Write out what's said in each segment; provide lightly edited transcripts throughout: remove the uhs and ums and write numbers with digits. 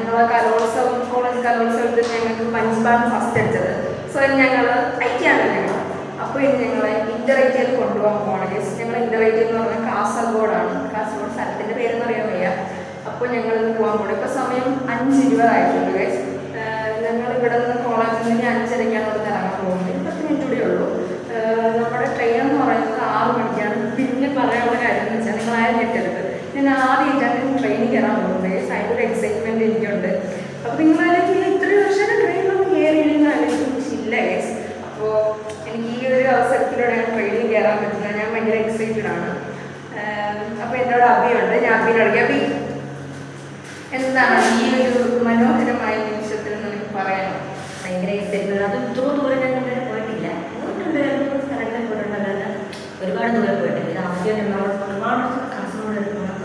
നമ്മളെ കലോത്സവം കോളേജ് കലോത്സവത്തിൽ ഞങ്ങൾക്ക് പഞ്ചാബാണ് ഫസ്റ്റ് അടിച്ചത്. സോ ഞങ്ങൾ IT ആണ് ഞങ്ങൾ. അപ്പോൾ ഇനി ഞങ്ങളെ ഇന്റർഐറ്റിയിൽ കൊണ്ടുപോകാൻ പോകണം. ഞങ്ങൾ ഇന്റർഐറ്റി എന്ന് പറഞ്ഞാൽ കാസർഗോഡാണ്. കാസർഗോഡ് സ്ഥലത്തിൻ്റെ പേരെന്ന് അറിയാൻ വയ്യ. അപ്പോൾ ഞങ്ങൾ പോകാൻ പോകും. ഇപ്പോൾ സമയം 5:20 ആയിട്ടുണ്ട് ഗൈസ്. ഞങ്ങൾ ഇവിടെ നിന്ന് കോളേജിൽ നിന്ന് 5:30 ഇവിടെ നിന്ന് ഇറങ്ങാൻ പോകുന്നത്. 10 മിനിറ്റ് കൂടെ ഉള്ളൂ. നമ്മുടെ ട്രെയിൻ എന്ന് പറയുന്നത് 6 മണിക്കാണ്. പിന്നെ പറയാനുള്ള കാര്യം എന്ന് വെച്ചാൽ നിങ്ങൾ ആരും ഞെട്ടരുത്, ഞാൻ ആദ്യമായിട്ടാണ് ട്രെയിനിൽ കയറാൻ പോകുന്നത്. അതിൻ്റെ എക്സൈറ്റ്മെൻറ്റ് എനിക്കുണ്ട്. അപ്പോൾ നിങ്ങളാണെങ്കിൽ ഇത്രയും വർഷം ട്രെയിനൊന്നും കയറിയില്ലെന്ന് ആലോചിച്ചില്ല ഗൈസ്. അപ്പോൾ എനിക്ക് ഈ ഒരു അവസരത്തിലൂടെ ഞാൻ ട്രെയിനിൽ കയറാൻ പറ്റുന്നത് ഞാൻ ഭയങ്കര എക്സൈറ്റഡ് ആണ്. അപ്പോൾ എന്നോട് അഭിയുണ്ട്. ഞാൻ അഭിനോട് അഭി എന്താണ് ഈ ഒരു മനോഹരമായ നിമിഷത്തിൽ നമുക്ക് പറയാം? ഭയങ്കര എക്സൈറ്റ്മെന്റ്. അത് ഇത്ര ദൂരം ഞാൻ ഇതുവരെ പോയിട്ടില്ല. സ്ഥലങ്ങളിൽ പോയിട്ടുണ്ടല്ലാതെ ഒരുപാട് ദൂരം പോയിട്ടില്ല. ഇത് ആദ്യം നമ്മൾ ഒരുപാട് കാസർഗോഡ് പോകണം.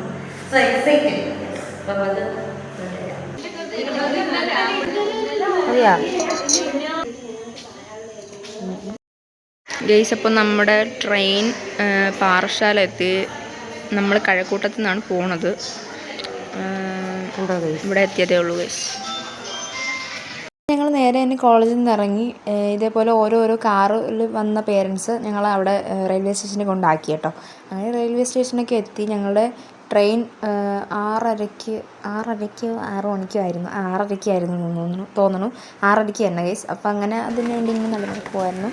So excited. അപ്പം അത് ഗെയ്സ്, അപ്പോൾ നമ്മുടെ ട്രെയിൻ പാറശാല എത്തി. നമ്മൾ കഴക്കൂട്ടത്തു നിന്നാണ് പോണത്. ഇവിടെ എത്തിയതേ ഉള്ളൂ ഗൈസ്. ഞങ്ങൾ നേരെ തന്നെ കോളേജിൽ നിന്ന് ഇറങ്ങി. ഇതേപോലെ ഓരോരോ കാറിൽ വന്ന പേരൻസ് ഞങ്ങളെ അവിടെ റെയിൽവേ സ്റ്റേഷനിൽ കൊണ്ടാക്കി കേട്ടോ. അങ്ങനെ റെയിൽവേ സ്റ്റേഷനൊക്കെ എത്തി. ഞങ്ങളുടെ ട്രെയിൻ 6:30 6 മണിക്കോ ആയിരുന്നു. 6:30 തോന്നുന്നു. 6:30 തന്നെ ഗൈസ്. അപ്പോൾ അങ്ങനെ അതിന് വേണ്ടി ഇങ്ങനെ നടന്നു പോകായിരുന്നു.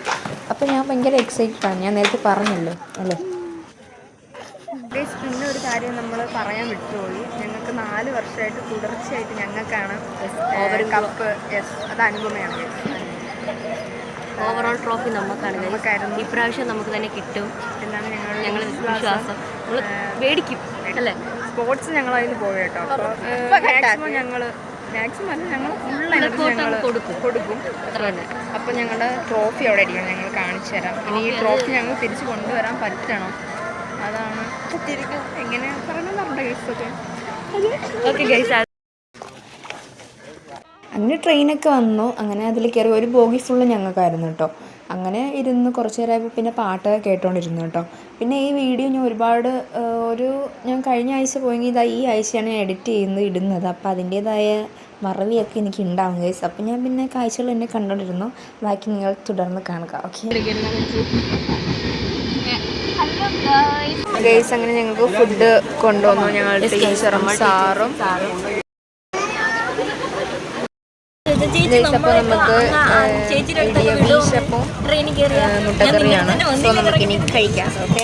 അപ്പോൾ ഞാൻ ഭയങ്കര എക്സൈറ്റഡ് ആണ്. ഞാൻ നേരത്തെ പറഞ്ഞല്ലോ അല്ലേ ഗൈസ്. പിന്നെ ഒരു കാര്യം നമ്മൾ പറയാൻ വിട്ടുപോയി. ഞങ്ങൾക്ക് 4 വർഷമായിട്ട് തുടർച്ചയായിട്ട് ഞങ്ങൾക്കാണ് കപ്പ്. അത് അനുപമയാണ്. Overall trophy നമുക്കായിരുന്നു. ഇപ്രാവശ്യം നമുക്ക് തന്നെ കിട്ടും എന്നാണ് ഞങ്ങൾ വിശ്വാസം. നമ്മൾ മേടിക്കും അല്ലേ. സ്പോർട്സ് ഞങ്ങൾ അതിന് പോയി കേട്ടോ. അപ്പോൾ മാക്സിമം ഞങ്ങൾ ഫുൾ ഞങ്ങൾ കൊടുക്കും അത്ര തന്നെ. അപ്പോൾ ഞങ്ങളുടെ ട്രോഫി അവിടെ അടിക്കണം. ഞങ്ങൾ കാണിച്ചു തരാം. ഇനി ഈ ട്രോഫി ഞങ്ങൾ തിരിച്ച് കൊണ്ടുവരാൻ പറ്റണം. അതാണ് തിരിക്കും എങ്ങനെ പറയണമെന്ന് പറഞ്ഞ ഗൈസൊക്കെ. Okay guys. അങ്ങനെ ട്രെയിനൊക്കെ വന്നു. അങ്ങനെ അതിൽ കയറി. ഒരു ബോഗി ഫുള്ള് ഞങ്ങൾക്കായിരുന്നു കേട്ടോ. അങ്ങനെ ഇരുന്ന് കുറച്ച് നേരമായപ്പോൾ പിന്നെ പാട്ടൊക്കെ കേട്ടോണ്ടിരുന്നു കേട്ടോ. പിന്നെ ഈ വീഡിയോ ഞാൻ കഴിഞ്ഞ ആഴ്ച പോയെങ്കിൽ ഈ ആഴ്ചയാണ് ഞാൻ എഡിറ്റ് ഇടുന്നത്. അപ്പോൾ അതിൻ്റേതായ മറവിയൊക്കെ എനിക്ക് ഉണ്ടാവും ഗൈസ്. അപ്പോൾ ഞാൻ പിന്നെ കാഴ്ചകൾ എന്നെ കണ്ടോണ്ടിരുന്നു. ബാക്കി നിങ്ങൾ തുടർന്ന് കാണുക. ഓക്കെ ഗൈസ്, അങ്ങനെ ഞങ്ങൾക്ക് ഫുഡ് കൊണ്ടുവന്നു. ഞങ്ങളുടെ ടീച്ചറും സാറും. അപ്പോൾ നമുക്ക് ഇടിയപ്പവും മുട്ടക്കറിയാണ്. സോ നമുക്കിനി കഴിക്കാം. ഓക്കെ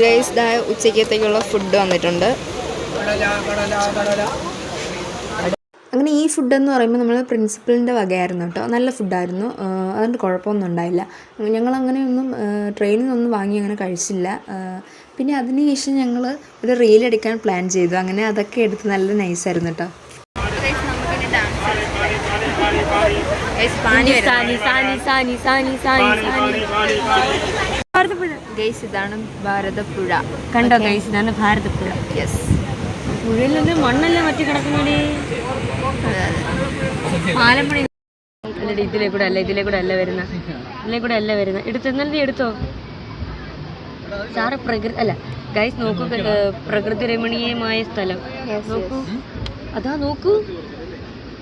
ഗൈസ്, ഉച്ചക്കത്തേക്കുള്ള ഫുഡ് വന്നിട്ടുണ്ട്. അങ്ങനെ ഈ ഫുഡെന്ന് പറയുമ്പോൾ നമ്മൾ പ്രിൻസിപ്പലിൻ്റെ വകയായിരുന്നു കേട്ടോ. നല്ല ഫുഡായിരുന്നു. അതുകൊണ്ട് കുഴപ്പമൊന്നും ഉണ്ടായില്ല. ഞങ്ങളങ്ങനെയൊന്നും ട്രെയിനിൽ നിന്നൊന്നും വാങ്ങി അങ്ങനെ കഴിച്ചില്ല. പിന്നെ അതിന് ശേഷം ഞങ്ങൾ ഒരു റീലെടുക്കാൻ പ്ലാൻ ചെയ്തു. അങ്ങനെ അതൊക്കെ എടുത്ത് നല്ല നൈസായിരുന്നു കേട്ടോ. ഗൈസ്, ഇതാണ് ഭാരതപ്പുഴ. കണ്ടോ ഗൈസ്, ഇതാണ് ഭാരതപ്പുഴ. യെസ്. പുഴയിൽ നിന്ന് മണ്ണല്ലേ മറ്റു കിടക്കുന്നേ. ആലപ്പുഴ ഇതിലേ കൂടെ അല്ല വരുന്ന എടുത്തോ സാറ്. അല്ല ഗൈസ്, നോക്കൂ, പ്രകൃതി രമണീയമായ സ്ഥലം നോക്കൂ.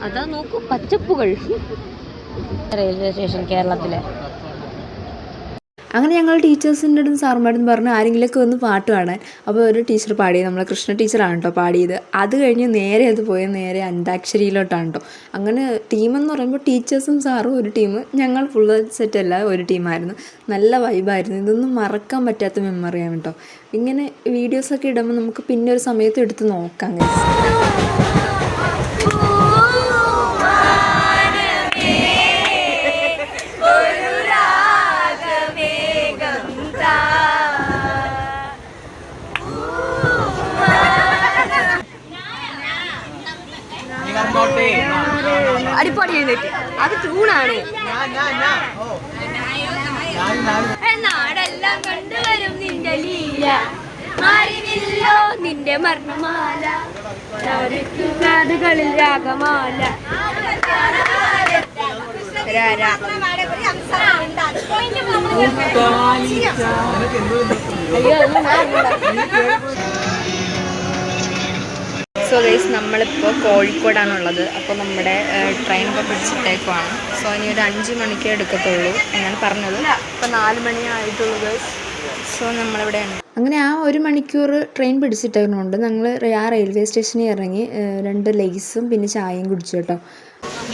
അതാ നോക്കൂ പച്ചപ്പുകൾ. റെയിൽവേ സ്റ്റേഷൻ കേരളത്തിലെ. അങ്ങനെ ഞങ്ങൾ ടീച്ചേഴ്സിൻ്റെ അടുത്ത് സാറുമാരും പറഞ്ഞു ആരെങ്കിലുമൊക്കെ ഒന്ന് പാട്ട് പാടാൻ. അപ്പോൾ ഒരു ടീച്ചർ പാടിയത് നമ്മളെ കൃഷ്ണ ടീച്ചറാണ് കേട്ടോ പാടിയത്. അത് കഴിഞ്ഞ് നേരെ അന്താക്ഷരിയിലോട്ടാണ് കേട്ടോ. അങ്ങനെ ടീമെന്ന് പറയുമ്പോൾ ടീച്ചേഴ്സും സാറും ഒരു ടീം, ഞങ്ങൾ ഫുൾ സെറ്റല്ല ഒരു ടീമായിരുന്നു. നല്ല വൈബായിരുന്നു. ഇതൊന്നും മറക്കാൻ പറ്റാത്ത മെമ്മറിയാണ് കേട്ടോ. ഇങ്ങനെ വീഡിയോസൊക്കെ ഇടുമ്പോൾ നമുക്ക് പിന്നെ ഒരു സമയത്ത് എടുത്ത് നോക്കാം. അടിപ്പാടി എഴുന്നേറ്റ് അത് ട്യൂണാണ്. നാടെല്ലാം കണ്ടുവരും നിന്റെ ലീല, അറിവില്ലോ നിന്റെ മർമ്മമാല. കാതുകളിൽ രാഗമാല സോ ഗൈസ് നമ്മളിപ്പോൾ കോഴിക്കോടാണുള്ളത്. അപ്പോൾ നമ്മുടെ ട്രെയിനൊക്കെ പിടിച്ചിട്ടേക്കുവാണ്. സോ ഇനി ഒരു 5 മണിക്കേ എടുക്കത്തുള്ളൂ എന്നാണ് പറഞ്ഞത്. ഇപ്പോൾ 4 മണിയായിട്ടുള്ളൂ ഗൈസ്. സോ നമ്മളിവിടെയാണ്. അങ്ങനെ ആ 1 മണിക്കൂർ ട്രെയിൻ പിടിച്ചിട്ടേക്കുന്നുണ്ട്. ഞങ്ങൾ ആ റെയിൽവേ സ്റ്റേഷനിൽ ഇറങ്ങി 2 ലേസും പിന്നെ ചായയും കുടിച്ചു കേട്ടോ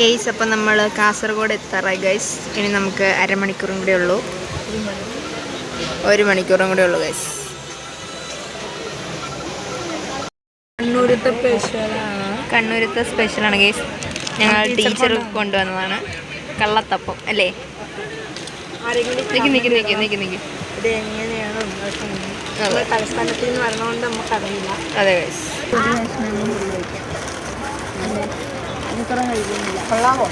ഗൈസ്. അപ്പോൾ നമ്മൾ കാസർഗോഡ് എത്താറായി ഗൈസ്. ഇനി നമുക്ക് അരമണിക്കൂറും കൂടെ ഉള്ളൂ. 1 മണിക്കൂറും കൂടെ ഉള്ളൂ ഗൈസ്. കണ്ണൂരത്തെ സ്പെഷ്യലാണ് ഗൈസ്. ഞങ്ങൾ ടീച്ചർ കൊണ്ടുവന്നതാണ് കള്ളത്തപ്പം അല്ലേ? ഇത് എങ്ങനെയാണ് തലസ്ഥാനത്തിൽ നിന്ന് വരണോണ്ട് നമുക്കറിയില്ല. അതെ ഗൈസ്. കൊള്ളാമോ?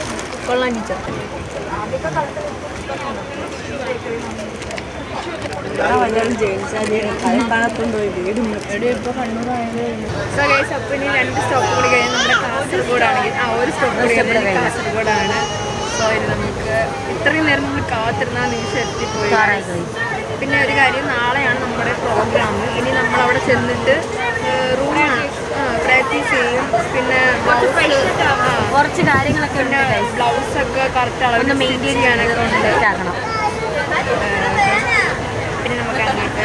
കൊള്ളാം ടീച്ചർ. വല്ലതും ജയിച്ചാൽ തലസ്ഥാനത്തും പോയി വീടും ഇപ്പോൾ കണ്ണൂരായത്. സോ ഗൈസ് അപ്പോൾ ഇനി 2 സ്റ്റോപ്പ് കൂടി കഴിഞ്ഞാൽ നമ്മുടെ കാസർഗോഡാണെങ്കിൽ ഒരു സ്റ്റോപ്പ് കൂടി കഴിഞ്ഞാൽ കാസർഗോഡാണ്. സോ ഇനി നമുക്ക് ഇത്രയും നേരം നമ്മൾ കാത്തിരുന്നാൽ നിമിഷം എത്തിപ്പോയി. പിന്നെ ഒരു കാര്യം, നാളെയാണ് നമ്മുടെ പ്രോഗ്രാം. ഇനി നമ്മളവിടെ ചെന്നിട്ട് റൂമാണ് പ്രാക്ടീസ് ചെയ്യും. പിന്നെ കുറച്ച് കാര്യങ്ങളൊക്കെ പിന്നെ ബ്ലൗസൊക്കെ കറക്റ്റ് അളവിൽ മെയിൻറ്റെയിൻ ചെയ്യാനൊക്കെ ഉണ്ട്. പിന്നെ നമുക്ക് അങ്ങോട്ട്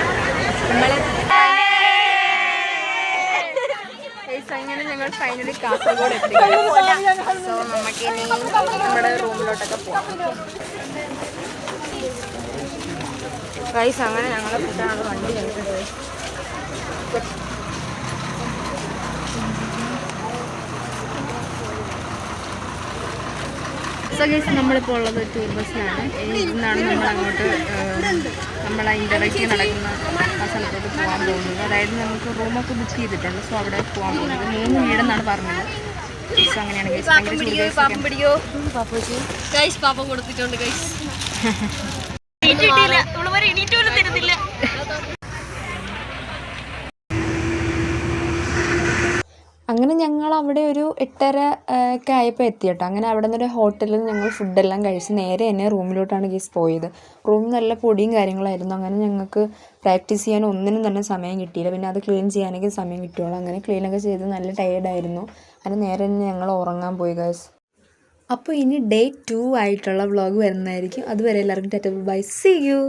അങ്ങനെ ഞങ്ങൾ ഫൈനലി കാസർഗോഡ് എത്തിക്കുകയാണ്. സോ നമുക്കിനി നമ്മുടെ റൂമിലോട്ടൊക്കെ പോകാം ഗൈസ്. അങ്ങനെ ഞങ്ങളെ കൂട്ടാനുള്ള വണ്ടി എടുത്തത്. സോ ഗൈസ് നമ്മളിപ്പോൾ ഉള്ളത് ടൂർ ബസ്സിലാണ്. ഇന്നാണ് നമ്മൾ അങ്ങോട്ട് നമ്മളെ ഇൻ്റർവ്യൂ നടക്കുന്ന ആ സ്ഥലത്തോട്ട് പോകാൻ പോകുന്നത്. അതായത് നമുക്ക് റൂമൊക്കെ ബുക്ക് ചെയ്തിട്ടുണ്ട്. സോ അവിടെ പോകാൻ പോകുന്നത് 3 വീടെന്നാണ് പറഞ്ഞത്. സോ അങ്ങനെയാണ് ഗൈസ്. പാപ്പം കൊടുത്തിട്ടുണ്ട് ഗൈസ്. അങ്ങനെ ഞങ്ങൾ അവിടെ ഒരു 8:30 ഒക്കെ ആയപ്പോൾ എത്തി കേട്ടോ. അങ്ങനെ അവിടെ നിന്നൊരു ഹോട്ടലിൽ ഞങ്ങൾ ഫുഡെല്ലാം കഴിച്ച് നേരെ തന്നെ റൂമിലോട്ടാണ് ഗൈസ് പോയത്. റൂമിൽ നല്ല പൊടിയും കാര്യങ്ങളായിരുന്നു. അങ്ങനെ ഞങ്ങൾക്ക് പ്രാക്ടീസ് ചെയ്യാൻ ഒന്നിനും തന്നെ സമയം കിട്ടിയില്ല. പിന്നെ അത് ക്ലീൻ ചെയ്യാനൊക്കെ സമയം കിട്ടുള്ളൂ. അങ്ങനെ ക്ലീനൊക്കെ ചെയ്ത് നല്ല ടയേർഡായിരുന്നു. അങ്ങനെ നേരെ തന്നെ ഞങ്ങൾ ഉറങ്ങാൻ പോയി ഗൈസ്. അപ്പോൾ ഇനി Day 2 ആയിട്ടുള്ള വ്ളോഗ് വരുന്നതായിരിക്കും. അതുവരെ എല്ലാവർക്കും ടാറ്റ ബൈ, സീ യു.